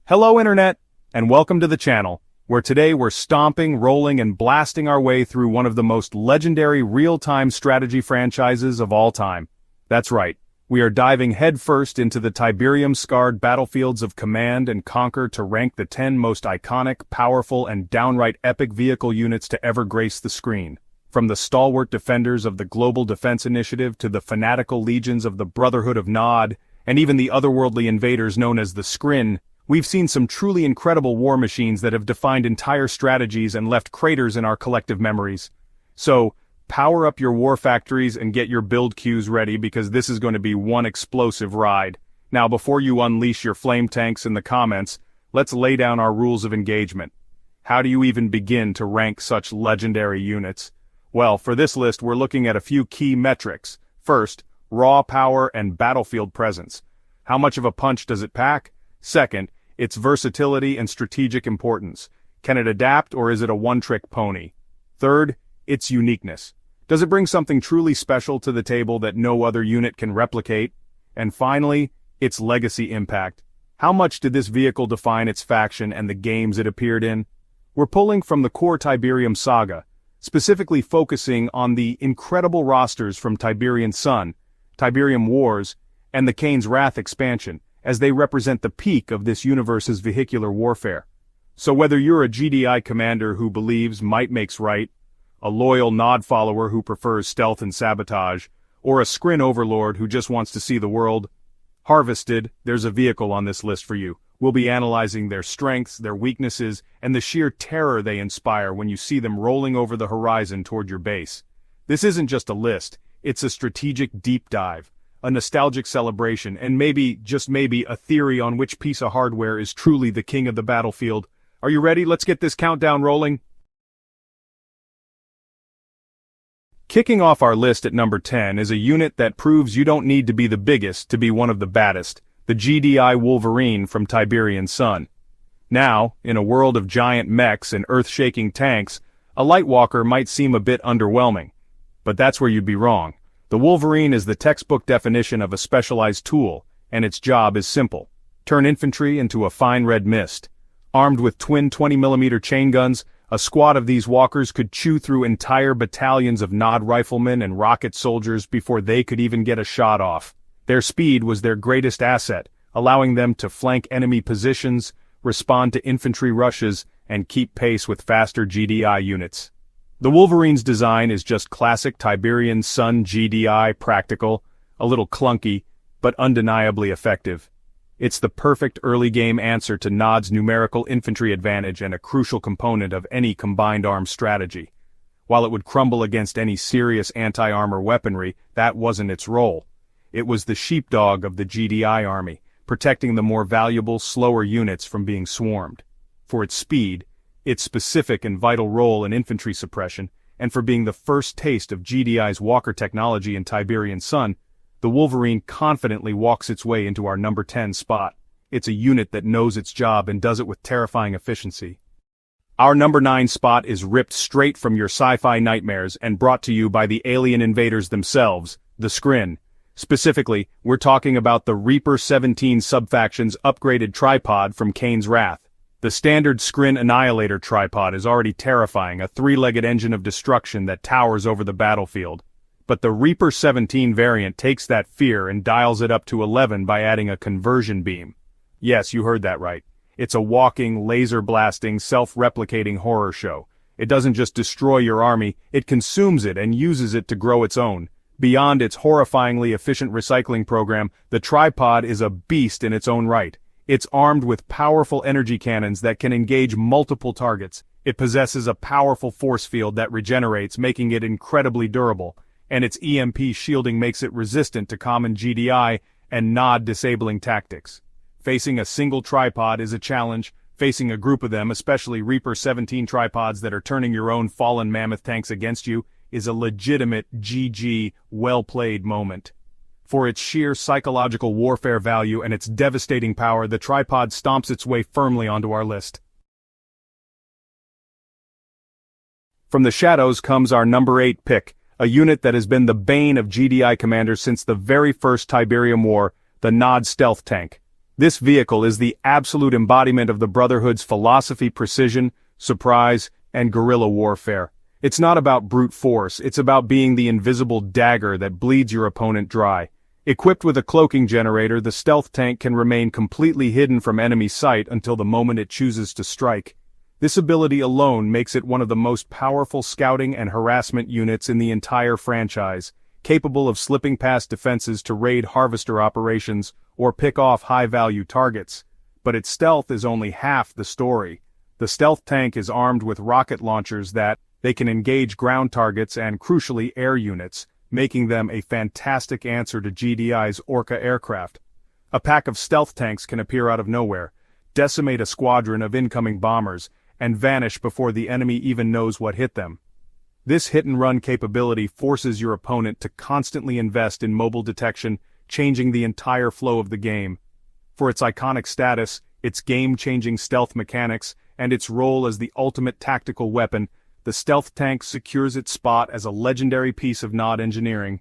Hello Internet, and welcome to the channel, where today we're stomping, rolling, and blasting our way through one of the most legendary real-time strategy franchises of all time. That's right, we are diving headfirst into the Tiberium-scarred battlefields of Command and Conquer to rank the 10 most iconic, powerful, and downright epic vehicle units to ever grace the screen. From the stalwart defenders of the Global Defense Initiative to the fanatical legions of the Brotherhood of Nod, and even the otherworldly invaders known as the Scrin, we've seen some truly incredible war machines that have defined entire strategies and left craters in our collective memories. So, power up your war factories and get your build queues ready because this is going to be one explosive ride. Now before you unleash your flame tanks in the comments, let's lay down our rules of engagement. How do you even begin to rank such legendary units? Well, for this list we're looking at a few key metrics. First, raw power and battlefield presence. How much of a punch does it pack? Second, its versatility and strategic importance. Can it adapt or is it a one-trick pony? Third, its uniqueness. Does it bring something truly special to the table that no other unit can replicate? And finally, its legacy impact. How much did this vehicle define its faction and the games it appeared in? We're pulling from the core Tiberium saga, specifically focusing on the incredible rosters from Tiberian Sun, Tiberium Wars, and the Kane's Wrath expansion, as they represent the peak of this universe's vehicular warfare. So whether you're a GDI commander who believes might makes right, a loyal Nod follower who prefers stealth and sabotage, or a Scrin overlord who just wants to see the world harvested, there's a vehicle on this list for you. We'll be analyzing their strengths, their weaknesses, and the sheer terror they inspire when you see them rolling over the horizon toward your base. This isn't just a list, it's a strategic deep dive, a nostalgic celebration, and maybe, just maybe, a theory on which piece of hardware is truly the king of the battlefield. Are you ready? Let's get this countdown rolling. Kicking off our list at number 10 is a unit that proves you don't need to be the biggest to be one of the baddest, the GDI Wolverine from Tiberian Sun. Now, in a world of giant mechs and earth-shaking tanks, a Lightwalker might seem a bit underwhelming. But that's where you'd be wrong. The Wolverine is the textbook definition of a specialized tool, and its job is simple. Turn infantry into a fine red mist. Armed with twin 20mm chain guns, a squad of these walkers could chew through entire battalions of Nod riflemen and rocket soldiers before they could even get a shot off. Their speed was their greatest asset, allowing them to flank enemy positions, respond to infantry rushes, and keep pace with faster GDI units. The Wolverine's design is just classic Tiberian Sun GDI practical, a little clunky, but undeniably effective. It's the perfect early-game answer to Nod's numerical infantry advantage and a crucial component of any combined arms strategy. While it would crumble against any serious anti-armor weaponry, that wasn't its role. It was the sheepdog of the GDI army, protecting the more valuable, slower units from being swarmed. For its speed, its specific and vital role in infantry suppression, and for being the first taste of GDI's walker technology in Tiberian Sun, the Wolverine confidently walks its way into our number 10 spot. It's a unit that knows its job and does it with terrifying efficiency. Our number 9 spot is ripped straight from your sci-fi nightmares and brought to you by the alien invaders themselves, the Scrin. Specifically, we're talking about the Reaper 17 subfaction's upgraded tripod from Kane's Wrath. The standard Scrin Annihilator tripod is already terrifying, a three-legged engine of destruction that towers over the battlefield. But the Reaper 17 variant takes that fear and dials it up to 11 by adding a conversion beam. Yes, you heard that right. It's a walking, laser-blasting, self-replicating horror show. It doesn't just destroy your army, it consumes it and uses it to grow its own. Beyond its horrifyingly efficient recycling program, the tripod is a beast in its own right. It's armed with powerful energy cannons that can engage multiple targets. It possesses a powerful force field that regenerates, making it incredibly durable. And its EMP shielding makes it resistant to common GDI and Nod disabling tactics. Facing a single tripod is a challenge. Facing a group of them, especially Reaper 17 tripods that are turning your own fallen Mammoth tanks against you, is a legitimate GG, well-played moment. For its sheer psychological warfare value and its devastating power, the tripod stomps its way firmly onto our list. From the shadows comes our number 8 pick, a unit that has been the bane of GDI commanders since the very first Tiberium War, the Nod stealth tank. This vehicle is the absolute embodiment of the Brotherhood's philosophy: precision, surprise, and guerrilla warfare. It's not about brute force, it's about being the invisible dagger that bleeds your opponent dry. Equipped with a cloaking generator, the stealth tank can remain completely hidden from enemy sight until the moment it chooses to strike. This ability alone makes it one of the most powerful scouting and harassment units in the entire franchise, capable of slipping past defenses to raid harvester operations or pick off high-value targets. But its stealth is only half the story. The stealth tank is armed with rocket launchers that they can engage ground targets and, crucially, air units, making them a fantastic answer to GDI's Orca aircraft. A pack of stealth tanks can appear out of nowhere, decimate a squadron of incoming bombers, and vanish before the enemy even knows what hit them. This hit-and-run capability forces your opponent to constantly invest in mobile detection, changing the entire flow of the game. For its iconic status, its game-changing stealth mechanics, and its role as the ultimate tactical weapon, the stealth tank secures its spot as a legendary piece of NOD engineering.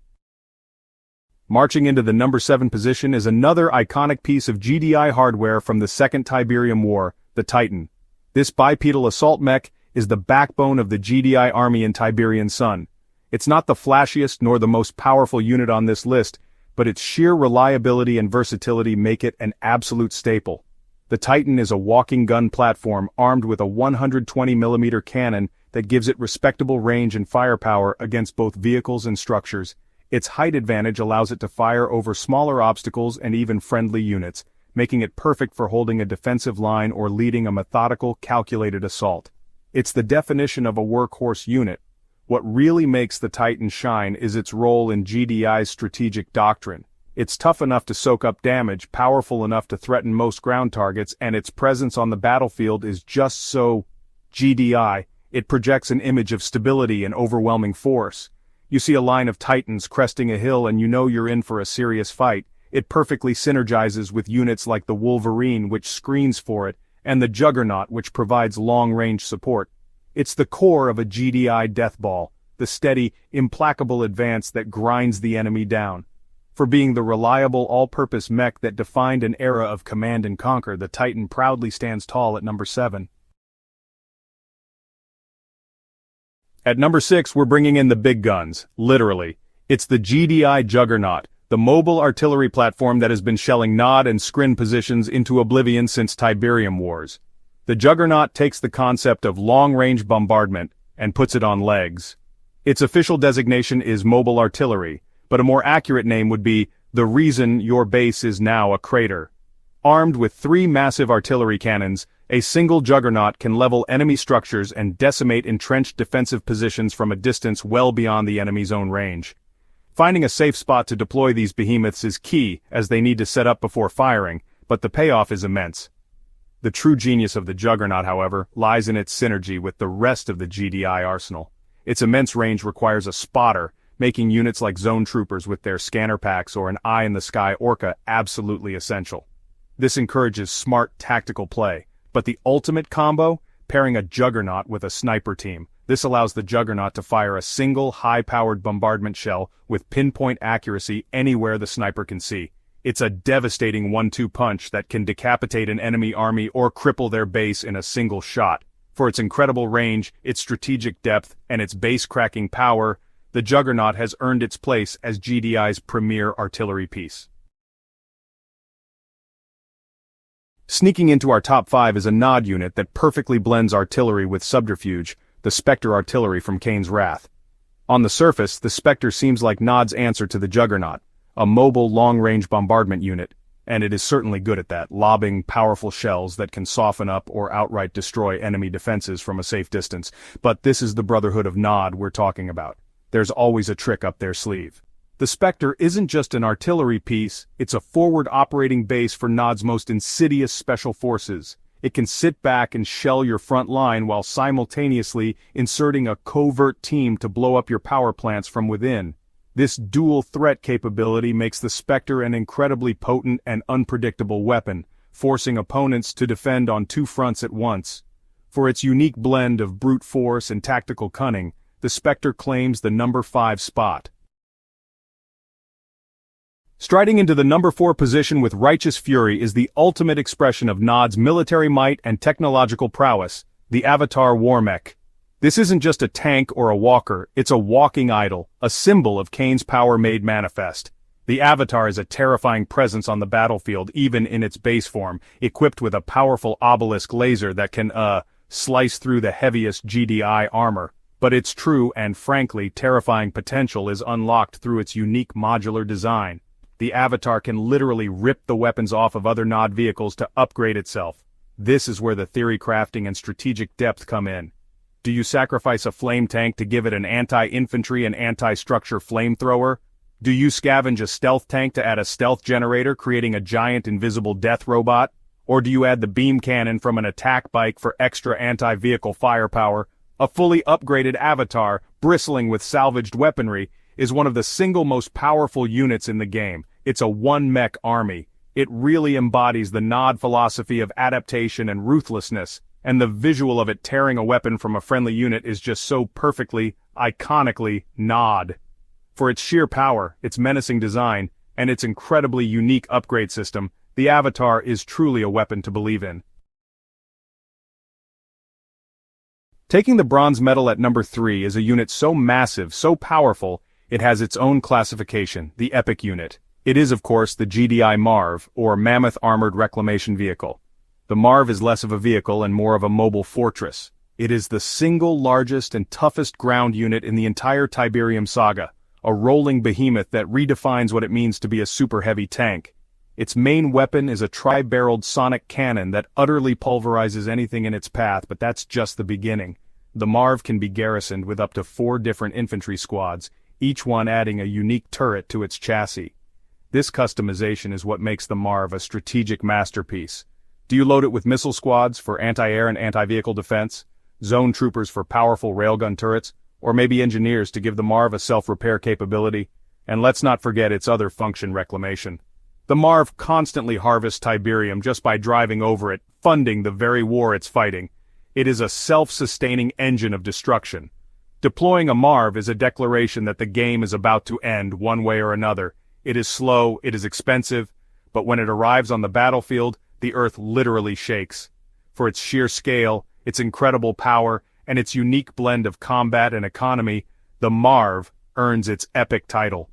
Marching into the number 7 position is another iconic piece of GDI hardware from the Second Tiberium War, the Titan. This bipedal assault mech is the backbone of the GDI army in Tiberian Sun. It's not the flashiest nor the most powerful unit on this list, but its sheer reliability and versatility make it an absolute staple. The Titan is a walking gun platform armed with a 120mm cannon that gives it respectable range and firepower against both vehicles and structures. Its height advantage allows it to fire over smaller obstacles and even friendly units, making it perfect for holding a defensive line or leading a methodical, calculated assault. It's the definition of a workhorse unit. What really makes the Titan shine is its role in GDI's strategic doctrine. It's tough enough to soak up damage, powerful enough to threaten most ground targets, and its presence on the battlefield is just so GDI. It projects an image of stability and overwhelming force. You see a line of Titans cresting a hill and you know you're in for a serious fight. It perfectly synergizes with units like the Wolverine, which screens for it, and the Juggernaut, which provides long-range support. It's the core of a GDI deathball, the steady, implacable advance that grinds the enemy down. For being the reliable all-purpose mech that defined an era of command and conquer, the Titan proudly stands tall at number 7. At number 6, we're bringing in the big guns, literally. It's the GDI Juggernaut, the mobile artillery platform that has been shelling NOD and Scrin positions into oblivion since Tiberium Wars. The Juggernaut takes the concept of long-range bombardment and puts it on legs. Its official designation is mobile artillery, but a more accurate name would be the reason your base is now a crater. Armed with 3 massive artillery cannons, a single Juggernaut can level enemy structures and decimate entrenched defensive positions from a distance well beyond the enemy's own range. Finding a safe spot to deploy these behemoths is key, as they need to set up before firing, but the payoff is immense. The true genius of the Juggernaut, however, lies in its synergy with the rest of the GDI arsenal. Its immense range requires a spotter, making units like zone troopers with their scanner packs or an eye-in-the-sky Orca absolutely essential. This encourages smart tactical play, but the ultimate combo? Pairing a Juggernaut with a sniper team. This allows the Juggernaut to fire a single high-powered bombardment shell with pinpoint accuracy anywhere the sniper can see. It's a devastating 1-2 punch that can decapitate an enemy army or cripple their base in a single shot. For its incredible range, its strategic depth, and its base-cracking power, the Juggernaut has earned its place as GDI's premier artillery piece. Sneaking into our top 5 is a NOD unit that perfectly blends artillery with subterfuge, the Spectre artillery from Kane's Wrath. On the surface, the Spectre seems like NOD's answer to the Juggernaut, a mobile long-range bombardment unit, and it is certainly good at that, lobbing powerful shells that can soften up or outright destroy enemy defenses from a safe distance. But this is the Brotherhood of NOD we're talking about. There's always a trick up their sleeve. The Spectre isn't just an artillery piece, it's a forward operating base for NOD's most insidious special forces. It can sit back and shell your front line while simultaneously inserting a covert team to blow up your power plants from within. This dual threat capability makes the Spectre an incredibly potent and unpredictable weapon, forcing opponents to defend on 2 fronts at once. For its unique blend of brute force and tactical cunning, the Spectre claims the number 5 spot. Striding into the number 4 position with righteous fury is the ultimate expression of Nod's military might and technological prowess, the Avatar Warmech. This isn't just a tank or a walker, it's a walking idol, a symbol of Kane's power made manifest. The Avatar is a terrifying presence on the battlefield even in its base form, equipped with a powerful obelisk laser that can, slice through the heaviest GDI armor. But its true and frankly terrifying potential is unlocked through its unique modular design. The Avatar can literally rip the weapons off of other Nod vehicles to upgrade itself. This is where the theory crafting and strategic depth come in. Do you sacrifice a flame tank to give it an anti-infantry and anti-structure flamethrower? Do you scavenge a stealth tank to add a stealth generator, creating a giant invisible death robot? Or do you add the beam cannon from an attack bike for extra anti-vehicle firepower? A fully upgraded Avatar, bristling with salvaged weaponry, is one of the single most powerful units in the game. It's a one-mech army. It really embodies the Nod philosophy of adaptation and ruthlessness, and the visual of it tearing a weapon from a friendly unit is just so perfectly, iconically Nod. For its sheer power, its menacing design, and its incredibly unique upgrade system, the Avatar is truly a weapon to believe in. Taking the bronze medal at number 3 is a unit so massive, so powerful, it has its own classification, the Epic unit. It is of course the GDI MARV, or Mammoth Armored Reclamation Vehicle. The MARV is less of a vehicle and more of a mobile fortress. It is the single largest and toughest ground unit in the entire Tiberium saga, a rolling behemoth that redefines what it means to be a super heavy tank. Its main weapon is a tri-barreled sonic cannon that utterly pulverizes anything in its path, but that's just the beginning. The MARV can be garrisoned with up to 4 different infantry squads, each one adding a unique turret to its chassis. This customization is what makes the MARV a strategic masterpiece. Do you load it with missile squads for anti-air and anti-vehicle defense, zone troopers for powerful railgun turrets, or maybe engineers to give the MARV a self-repair capability? And let's not forget its other function, reclamation. The MARV constantly harvests Tiberium just by driving over it, funding the very war it's fighting. It is a self-sustaining engine of destruction. Deploying a MARV is a declaration that the game is about to end one way or another. It is slow, it is expensive, but when it arrives on the battlefield, the earth literally shakes. For its sheer scale, its incredible power, and its unique blend of combat and economy, the MARV earns its epic title.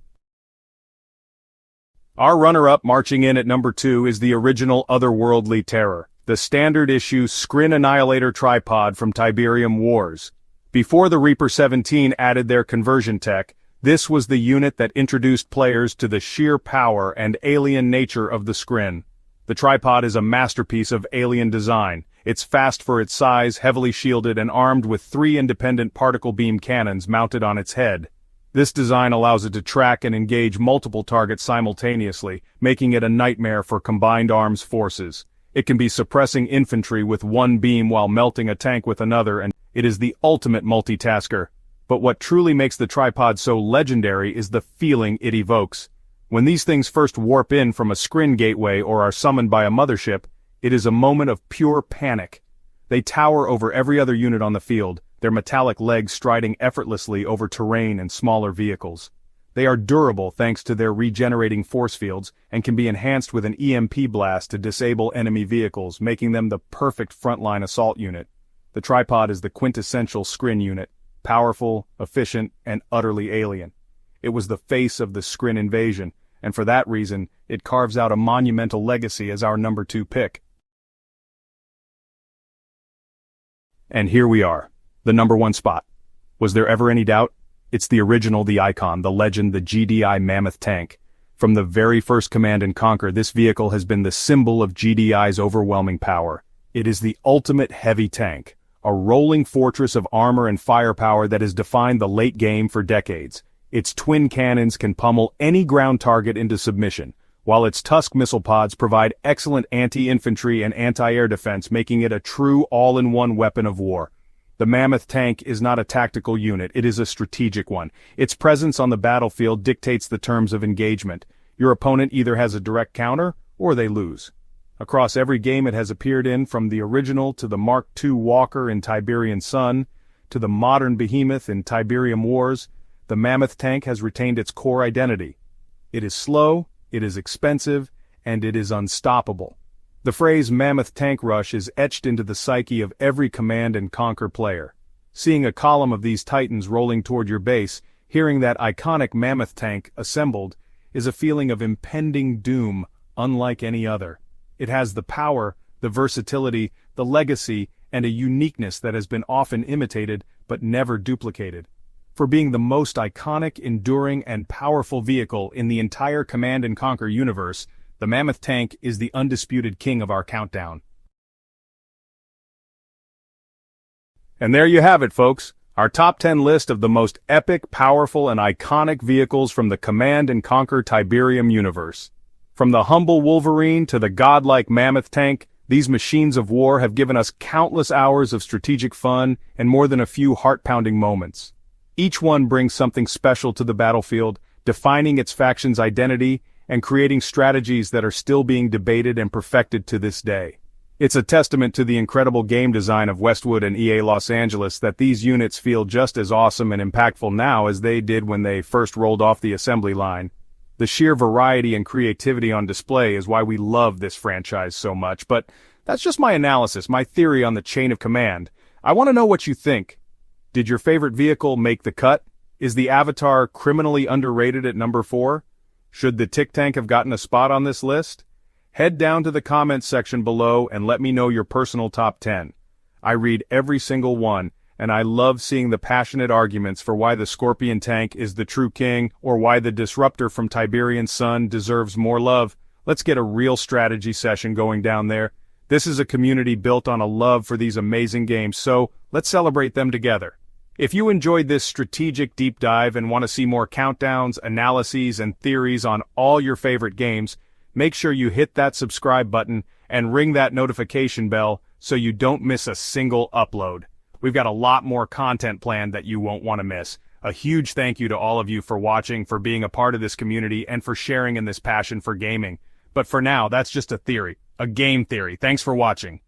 Our runner-up marching in at number 2 is the original otherworldly terror, the standard issue Scrin Annihilator tripod from Tiberium Wars. Before the Reaper 17 added their conversion tech, this was the unit that introduced players to the sheer power and alien nature of the Scrin. The tripod is a masterpiece of alien design. It's fast for its size, heavily shielded and armed with 3 independent particle beam cannons mounted on its head. This design allows it to track and engage multiple targets simultaneously, making it a nightmare for combined arms forces. It can be suppressing infantry with one beam while melting a tank with another, and it is the ultimate multitasker. But what truly makes the tripod so legendary is the feeling it evokes. When these things first warp in from a Scrin gateway or are summoned by a mothership, it is a moment of pure panic. They tower over every other unit on the field, their metallic legs striding effortlessly over terrain and smaller vehicles. They are durable thanks to their regenerating force fields, and can be enhanced with an EMP blast to disable enemy vehicles, making them the perfect frontline assault unit. The tripod is the quintessential Scrin unit, powerful, efficient, and utterly alien. It was the face of the Scrin invasion, and for that reason, it carves out a monumental legacy as our number 2 pick. And here we are, the number 1 spot. Was there ever any doubt? It's the original, the icon, the legend, the GDI Mammoth tank. From the very first Command and Conquer, this vehicle has been the symbol of GDI's overwhelming power. It is the ultimate heavy tank, a rolling fortress of armor and firepower that has defined the late game for decades. Its twin cannons can pummel any ground target into submission, while its Tusk missile pods provide excellent anti-infantry and anti-air defense, making it a true all-in-one weapon of war. The Mammoth tank is not a tactical unit, it is a strategic one. Its presence on the battlefield dictates the terms of engagement. Your opponent either has a direct counter, or they lose. Across every game it has appeared in, from the original to the Mark II Walker in Tiberian Sun, to the modern behemoth in Tiberium Wars, the Mammoth tank has retained its core identity. It is slow, it is expensive, and it is unstoppable. The phrase Mammoth Tank Rush is etched into the psyche of every Command and Conquer player. Seeing a column of these titans rolling toward your base, hearing that iconic Mammoth tank assembled, is a feeling of impending doom unlike any other. It has the power, the versatility, the legacy, and a uniqueness that has been often imitated but never duplicated. For being the most iconic, enduring, and powerful vehicle in the entire Command and Conquer universe, the Mammoth tank is the undisputed king of our countdown. And there you have it, folks. Our top 10 list of the most epic, powerful, and iconic vehicles from the Command and Conquer Tiberium universe. From the humble Wolverine to the godlike Mammoth tank, these machines of war have given us countless hours of strategic fun and more than a few heart-pounding moments. Each one brings something special to the battlefield, defining its faction's identity and creating strategies that are still being debated and perfected to this day. It's a testament to the incredible game design of Westwood and EA Los Angeles that these units feel just as awesome and impactful now as they did when they first rolled off the assembly line. The sheer variety and creativity on display is why we love this franchise so much, but that's just my analysis, my theory on the chain of command. I want to know what you think. Did your favorite vehicle make the cut? Is the Avatar criminally underrated at number 4? Should the Tic Tank have gotten a spot on this list? Head down to the comments section below and let me know your personal top 10. I read every single one, and I love seeing the passionate arguments for why the Scorpion tank is the true king or why the Disruptor from Tiberian Sun deserves more love. Let's get a real strategy session going down there. This is a community built on a love for these amazing games, so let's celebrate them together. If you enjoyed this strategic deep dive and want to see more countdowns, analyses, and theories on all your favorite games, make sure you hit that subscribe button and ring that notification bell so you don't miss a single upload. We've got a lot more content planned that you won't want to miss. A huge thank you to all of you for watching, for being a part of this community, and for sharing in this passion for gaming. But for now, that's just a theory, a game theory. Thanks for watching.